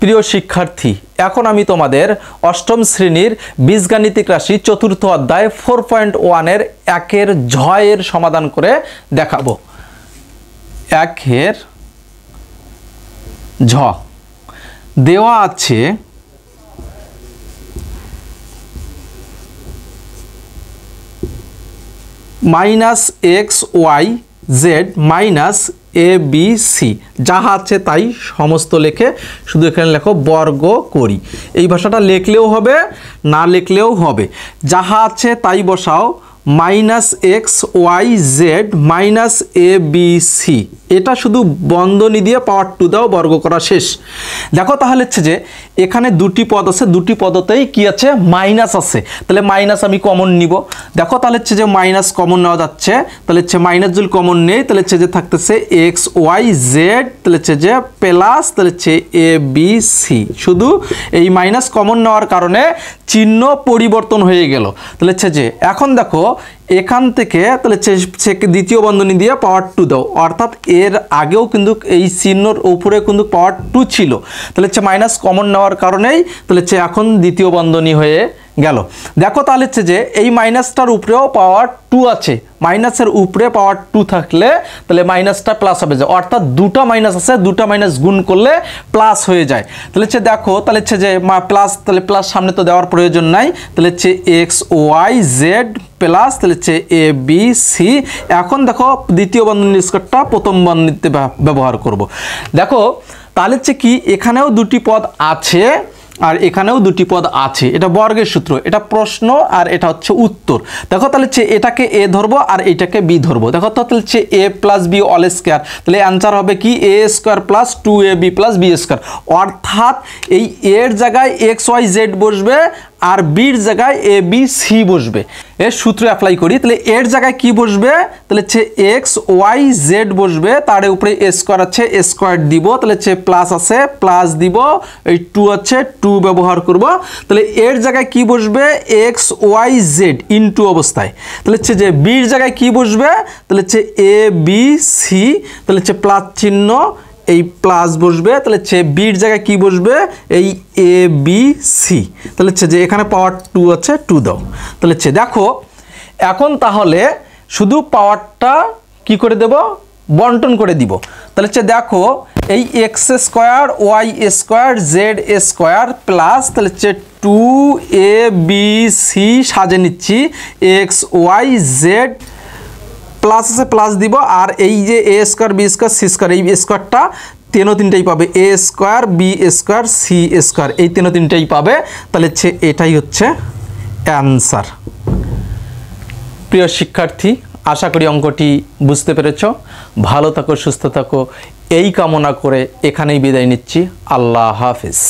প্রিয় শিক্ষার্থী, এখন আমি তোমাদের অষ্টম শ্রেণীর বীজগাণিতিক রাশি চতুর্থ অধ্যায় 4.1 এর 1 এর ঝয়ের সমাধান করে দেখাবো। 1 এর ঝ দেওয়া আছে -xyz ABC, যাহা আছে তাই সমস্ত লেখে শুধু এখানে লেখো বর্গ করি। এই ভাষাটা লিখলেও হবে, না লিখলেও হবে। যাহা আছে তাই বসাও -xyz ABC, এটা শুধু বন্ধনী দিয়ে পাওয়ার 2 দাও, বর্গ করা শেষ। দেখো তাহলে হচ্ছে যে এখানে দুটি পদ আছে, দুটি পদতেই কি আছে? মাইনাস আছে। তাহলে মাইনাস আমি কমন নিব। দেখো তাহলে হচ্ছে যে মাইনাস কমন নেওয়া যাচ্ছে, তাহলে হচ্ছে মাইনাস যদি কমন নেই তাহলে হচ্ছে যে থাকতেছে xyz, তাহলে হচ্ছে যে প্লাস, তাহলে হচ্ছে ABC। শুধু এই মাইনাস কমন নেওয়ার কারণে চিহ্ন পরিবর্তন হয়ে গেল। তাহলে হচ্ছে যে এখন দেখো এখান থেকে তাহলে দ্বিতীয় বন্ধনী দিয়ে পাওয়ার 2 দাও, অর্থাৎ এর আগেও কিন্তু এই চিহ্নর উপরে কিন্তু পাওয়ার 2 ছিল। তাহলে হচ্ছে মাইনাস কমন নেওয়ার কারণেই তাহলে হচ্ছে এখন দ্বিতীয় বন্ধনী হয়ে গেল। দেখো তাহলে হচ্ছে যে এই মাইনাসটার উপরেও পাওয়ার 2 আছে, মাইনাসের উপরে পাওয়ার 2 থাকলে তাহলে মাইনাসটা প্লাস হবে, অর্থাৎ দুটো মাইনাস আছে, দুটো মাইনাস গুণ করলে প্লাস হয়ে যায়। তাহলে হচ্ছে দেখো তাহলে হচ্ছে যে প্লাস, তাহলে প্লাস সামনে তো দেওয়ার প্রয়োজন নাই, তাহলে হচ্ছে xyz প্লাস, তাহলে হচ্ছে ABC। এখন দেখো দ্বিতীয় বন্ধনীর স্কোয়ারটা প্রথম বন্ধনীতে ব্যবহার করব। দেখো তাহলে হচ্ছে কি এখানেও দুটি পদ আছে আর এখানেও দুটি পদ আছে, এটা বর্গের সূত্র, এটা প্রশ্ন আর এটা হচ্ছে উত্তর। দেখো তাহলে হচ্ছে এটাকে a ধরবো আর এটাকে b ধরবো। দেখো তো তাহলে হচ্ছে a plus b all square, তাহলে অ্যান্সার হবে কি a square plus 2ab plus b square. অর্থাৎ এই এর জায়গায় xyz বসবে আর বির জায়গায় ABC বসবে। এর সূত্র অ্যাপ্লাই করি, তাহলে এর জায়গায় কি বসবে? তাহলে হচ্ছে xyz বসবে, তার উপরে a স্কোয়ার আছে, a স্কোয়ার দিব, তাহলে হচ্ছে প্লাস আছে, প্লাস দিব, এই 2 আছে, 2 ব্যবহার করব। তাহলে এর জায়গায় কি বসবে? xyz ইনটু অবস্থায়। তাহলে হচ্ছে যে বির জায়গায় কি বসবে? তাহলে হচ্ছে ABC, তাহলে হচ্ছে প্লাস চিহ্ন, এই প্লাস বসবে, তাহলে হচ্ছে বির জায়গায় কি বসবে? এই ABC। তাহলে হচ্ছে যে এখানে পাওয়ার 2 আছে, 2 দাও। তাহলে হচ্ছে দেখো এখন তাহলে শুধু পাওয়ারটা কি করে দেব? বন্টন করে দিব। তাহলে হচ্ছে দেখো এই x square y square z square plus, তাহলে হচ্ছে 2abc সাজে নিচ্ছি, xyz প্লাস আছে, প্লাস দিব, আর এই যে a square b square c square, এই স্কোয়ারটা তিনটাই পাবে, a square b square c square, এই তিনটাই পাবে। তাহলে হচ্ছে এটাই হচ্ছে অ্যান্সার। প্রিয় শিক্ষার্থী, আশা করি অঙ্কটি বুঝতে পেরেছ। ভালো থাকো, সুস্থ থাকো, এই কামনা করে এখানেই বিদায় নিচ্ছি। আল্লাহ হাফিজ।